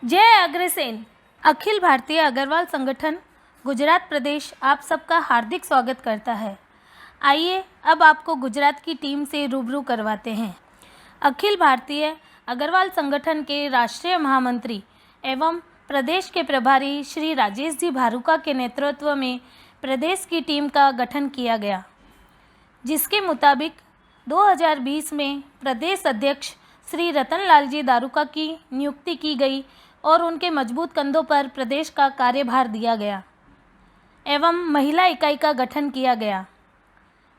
जय अग्रसेन। अखिल भारतीय अग्रवाल संगठन गुजरात प्रदेश आप सबका हार्दिक स्वागत करता है। आइए अब आपको गुजरात की टीम से रूबरू करवाते हैं। अखिल भारतीय अग्रवाल संगठन के राष्ट्रीय महामंत्री एवं प्रदेश के प्रभारी श्री राजेश जी भारुका के नेतृत्व में प्रदेश की टीम का गठन किया गया, जिसके मुताबिक 2020 में प्रदेश अध्यक्ष श्री रतनलाल जी दारुका की नियुक्ति की गई और उनके मजबूत कंधों पर प्रदेश का कार्यभार दिया गया एवं महिला इकाई का गठन किया गया।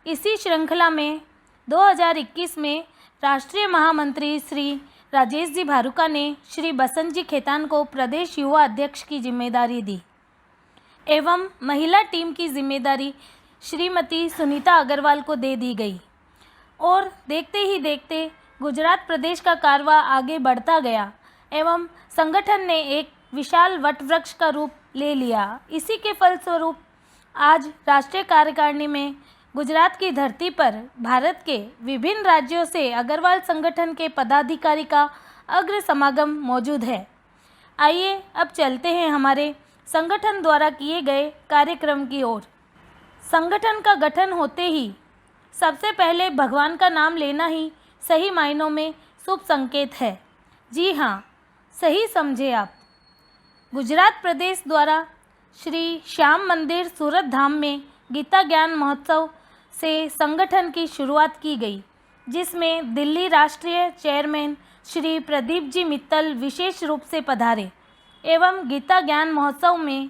इसी श्रृंखला में 2021 में राष्ट्रीय महामंत्री श्री राजेश जी भारुका ने श्री बसंत जी खेतान को प्रदेश युवा अध्यक्ष की जिम्मेदारी दी एवं महिला टीम की जिम्मेदारी श्रीमती सुनीता अग्रवाल को दे दी गई और देखते ही देखते गुजरात प्रदेश का कारवा आगे बढ़ता गया एवं संगठन ने एक विशाल वटवृक्ष का रूप ले लिया। इसी के फलस्वरूप आज राष्ट्रीय कार्यकारिणी में गुजरात की धरती पर भारत के विभिन्न राज्यों से अग्रवाल संगठन के पदाधिकारी का अग्र समागम मौजूद है। आइए अब चलते हैं हमारे संगठन द्वारा किए गए कार्यक्रम की ओर। संगठन का गठन होते ही सबसे पहले भगवान का नाम लेना ही सही मायनों में शुभ संकेत है। जी हाँ, सही समझे आप। गुजरात प्रदेश द्वारा श्री श्याम मंदिर सूरत धाम में गीता ज्ञान महोत्सव से संगठन की शुरुआत की गई, जिसमें दिल्ली राष्ट्रीय चेयरमैन श्री प्रदीप जी मित्तल विशेष रूप से पधारे एवं गीता ज्ञान महोत्सव में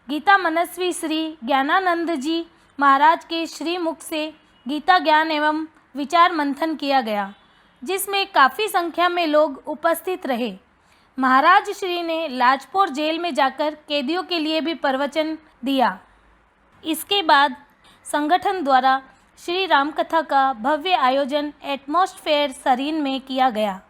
गीता मनस्वी श्री ज्ञानानंद जी महाराज के श्रीमुख से गीता ज्ञान एवं विचार मंथन किया गया, जिसमें काफ़ी संख्या में लोग उपस्थित रहे। महाराज श्री ने लाजपोर जेल में जाकर कैदियों के लिए भी प्रवचन दिया। इसके बाद संगठन द्वारा श्री राम कथा का भव्य आयोजन एटमॉस्फेयर सरीन में किया गया,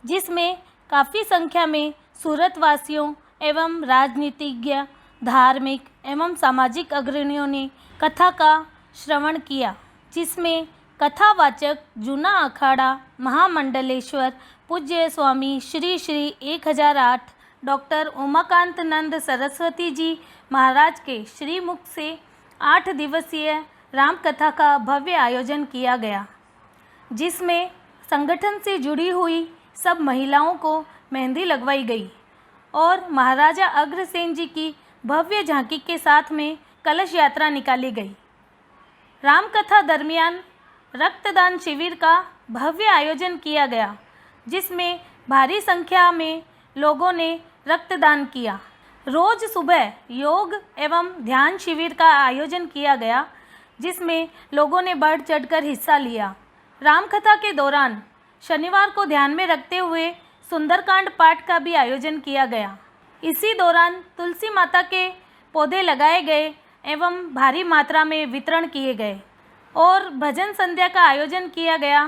जिसमें काफ़ी संख्या में सूरत वासियों एवं राजनीतिज्ञ, धार्मिक एवं सामाजिक अग्रणियों ने कथा का श्रवण किया, जिसमें कथावाचक जूना अखाड़ा महामंडलेश्वर पूज्य स्वामी श्री श्री 1008 डॉक्टर उमाकांत नंद सरस्वती जी महाराज के श्रीमुख से 8 दिवसीय राम कथा का भव्य आयोजन किया गया, जिसमें संगठन से जुड़ी हुई सब महिलाओं को मेहंदी लगवाई गई और महाराजा अग्रसेन जी की भव्य झांकी के साथ में कलश यात्रा निकाली गई। राम कथा दरमियान रक्तदान शिविर का भव्य आयोजन किया गया, जिसमें भारी संख्या में लोगों ने रक्तदान किया। रोज़ सुबह योग एवं ध्यान शिविर का आयोजन किया गया, जिसमें लोगों ने बढ़ चढ़कर हिस्सा लिया। रामकथा के दौरान शनिवार को ध्यान में रखते हुए सुंदरकांड पाठ का भी आयोजन किया गया। इसी दौरान तुलसी माता के पौधे लगाए गए एवं भारी मात्रा में वितरण किए गए और भजन संध्या का आयोजन किया गया।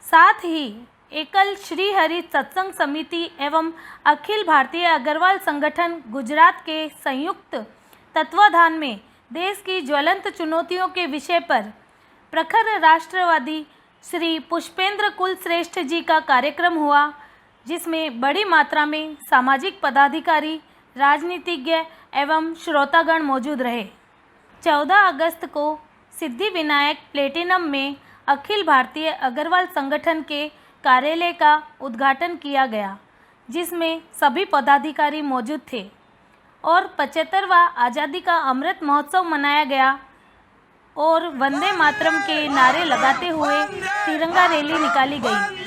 साथ ही एकल श्री हरि सत्संग समिति एवं अखिल भारतीय अग्रवाल संगठन गुजरात के संयुक्त तत्वाधान में देश की ज्वलंत चुनौतियों के विषय पर प्रखर राष्ट्रवादी श्री पुष्पेंद्र कुल श्रेष्ठ जी का कार्यक्रम हुआ, जिसमें बड़ी मात्रा में सामाजिक पदाधिकारी, राजनीतिज्ञ एवं श्रोतागण मौजूद रहे। 14 अगस्त को सिद्धि विनायक प्लेटिनम में अखिल भारतीय अग्रवाल संगठन के कार्यालय का उद्घाटन किया गया, जिसमें सभी पदाधिकारी मौजूद थे और 75वां आज़ादी का अमृत महोत्सव मनाया गया और वंदे मातरम के नारे लगाते हुए तिरंगा रैली निकाली गई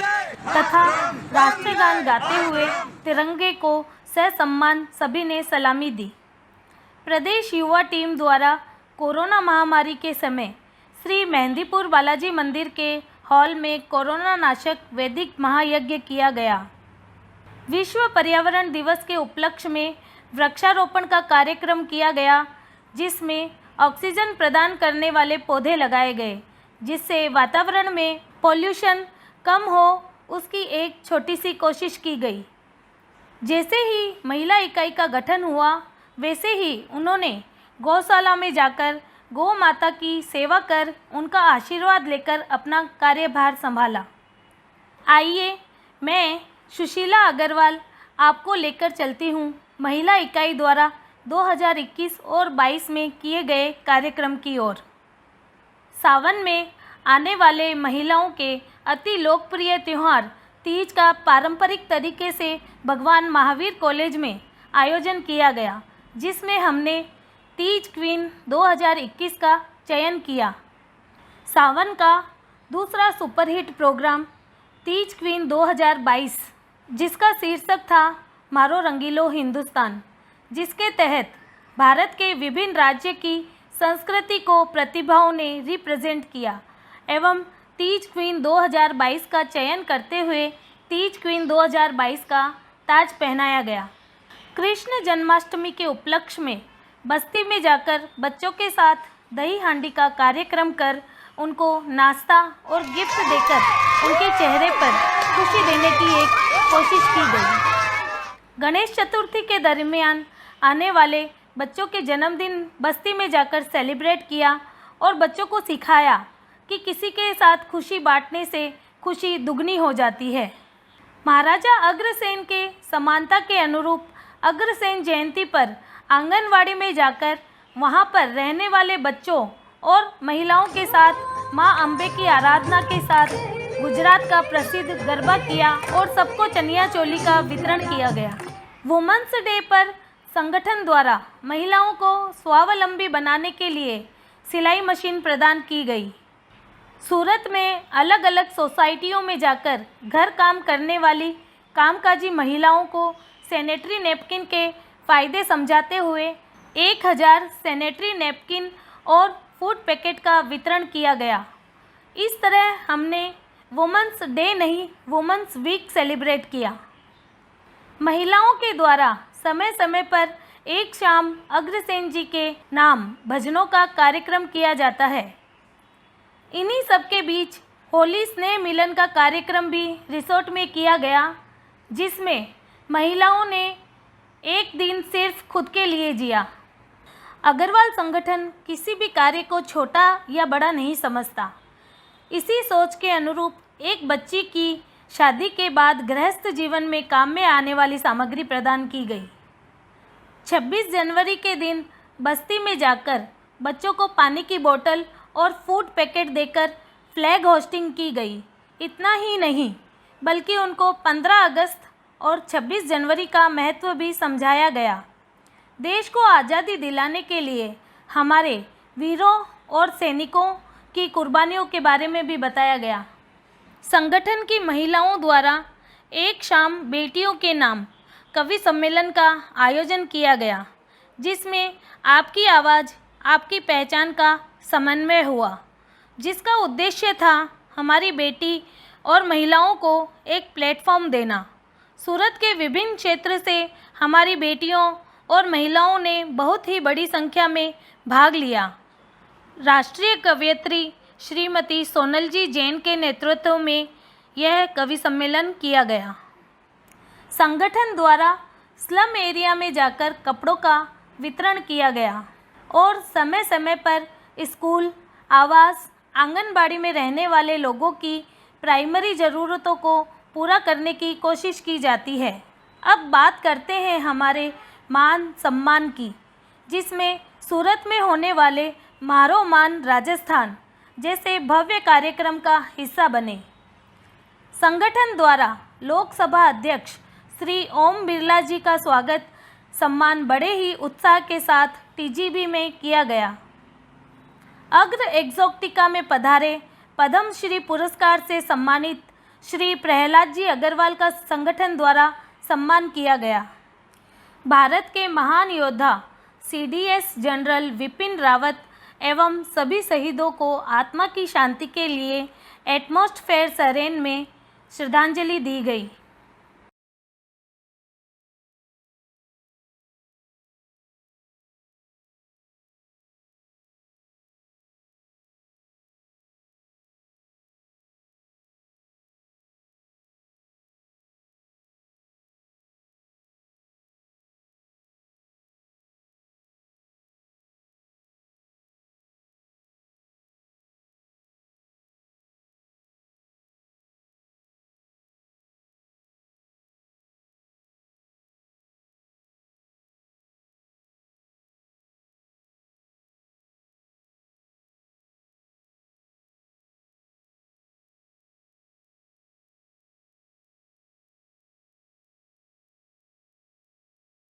तथा राष्ट्रगान गाते हुए तिरंगे को ससम्मान सभी ने सलामी दी। प्रदेश युवा टीम द्वारा कोरोना महामारी के समय श्री मेहंदीपुर बालाजी मंदिर के हॉल में कोरोना नाशक वैदिक महायज्ञ किया गया। विश्व पर्यावरण दिवस के उपलक्ष्य में वृक्षारोपण का कार्यक्रम किया गया, जिसमें ऑक्सीजन प्रदान करने वाले पौधे लगाए गए, जिससे वातावरण में पॉल्यूशन कम हो, उसकी एक छोटी सी कोशिश की गई। जैसे ही महिला इकाई का गठन हुआ, वैसे ही उन्होंने गौशाला में जाकर गौ माता की सेवा कर उनका आशीर्वाद लेकर अपना कार्यभार संभाला। आइए मैं सुशीला अग्रवाल आपको लेकर चलती हूँ महिला इकाई द्वारा 2021 और 22 में किए गए कार्यक्रम की ओर। सावन में आने वाले महिलाओं के अति लोकप्रिय त्यौहार तीज का पारंपरिक तरीके से भगवान महावीर कॉलेज में आयोजन किया गया, जिसमें हमने तीज क्वीन 2021 का चयन किया। सावन का दूसरा सुपरहिट प्रोग्राम तीज क्वीन 2022, जिसका शीर्षक था मारो रंगीलो हिंदुस्तान, जिसके तहत भारत के विभिन्न राज्य की संस्कृति को प्रतिभाओं ने रिप्रेजेंट किया एवं तीज क्वीन 2022 का चयन करते हुए तीज क्वीन 2022 का ताज पहनाया गया। कृष्ण जन्माष्टमी के उपलक्ष्य में बस्ती में जाकर बच्चों के साथ दही हांडी का कार्यक्रम कर उनको नाश्ता और गिफ्ट देकर उनके चेहरे पर खुशी देने की एक कोशिश की गई। गणेश चतुर्थी के दरमियान आने वाले बच्चों के जन्मदिन बस्ती में जाकर सेलिब्रेट किया और बच्चों को सिखाया कि किसी के साथ खुशी बांटने से खुशी दुगनी हो जाती है। महाराजा अग्रसेन के समानता के अनुरूप अग्रसेन जयंती पर आंगनवाड़ी में जाकर वहां पर रहने वाले बच्चों और महिलाओं के साथ मां अम्बे की आराधना के साथ गुजरात का प्रसिद्ध गरबा किया और सबको चनिया चोली का वितरण किया गया। वुमेन्स डे पर संगठन द्वारा महिलाओं को स्वावलंबी बनाने के लिए सिलाई मशीन प्रदान की गई। सूरत में अलग अलग सोसाइटियों में जाकर घर काम करने वाली कामकाजी महिलाओं को सैनिटरी नैपकिन के फ़ायदे समझाते हुए 1000 सैनिटरी नैपकिन और फूड पैकेट का वितरण किया गया। इस तरह हमने वुमेन्स डे नहीं, वुमेन्स वीक सेलिब्रेट किया। महिलाओं के द्वारा समय समय पर एक शाम अग्रसेन जी के नाम भजनों का कार्यक्रम किया जाता है। इन्हीं सब के बीच होली स्नेह मिलन का कार्यक्रम भी रिसोर्ट में किया गया, जिसमें महिलाओं ने एक दिन सिर्फ खुद के लिए जिया। अग्रवाल संगठन किसी भी कार्य को छोटा या बड़ा नहीं समझता। इसी सोच के अनुरूप एक बच्ची की शादी के बाद गृहस्थ जीवन में काम में आने वाली सामग्री प्रदान की गई। 26 जनवरी के दिन बस्ती में जाकर बच्चों को पानी की बोतल और फूड पैकेट देकर फ्लैग होस्टिंग की गई। इतना ही नहीं बल्कि उनको 15 अगस्त और 26 जनवरी का महत्व भी समझाया गया। देश को आज़ादी दिलाने के लिए हमारे वीरों और सैनिकों की कुर्बानियों के बारे में भी बताया गया। संगठन की महिलाओं द्वारा एक शाम बेटियों के नाम कवि सम्मेलन का आयोजन किया गया, जिसमें आपकी आवाज़ आपकी पहचान का समन्वय हुआ, जिसका उद्देश्य था हमारी बेटी और महिलाओं को एक प्लेटफॉर्म देना। सूरत के विभिन्न क्षेत्र से हमारी बेटियों और महिलाओं ने बहुत ही बड़ी संख्या में भाग लिया। राष्ट्रीय कवयित्री श्रीमती सोनलजी जैन के नेतृत्व में यह कवि सम्मेलन किया गया। संगठन द्वारा स्लम एरिया में जाकर कपड़ों का वितरण किया गया और समय समय पर स्कूल, आवास, आंगनबाड़ी में रहने वाले लोगों की प्राइमरी ज़रूरतों को पूरा करने की कोशिश की जाती है। अब बात करते हैं हमारे मान सम्मान की, जिसमें सूरत में होने वाले मारो मान राजस्थान जैसे भव्य कार्यक्रम का हिस्सा बने। संगठन द्वारा लोकसभा अध्यक्ष श्री ओम बिरला जी का स्वागत सम्मान बड़े ही उत्साह के साथ टीजीबी में किया गया। अग्र एक्सोटिका में पधारे पद्मश्री पुरस्कार से सम्मानित श्री प्रहलाद जी अग्रवाल का संगठन द्वारा सम्मान किया गया। भारत के महान योद्धा सीडीएस जनरल विपिन रावत एवं सभी शहीदों को आत्मा की शांति के लिए एटमॉस्ट फेयर सरेन में श्रद्धांजलि दी गई।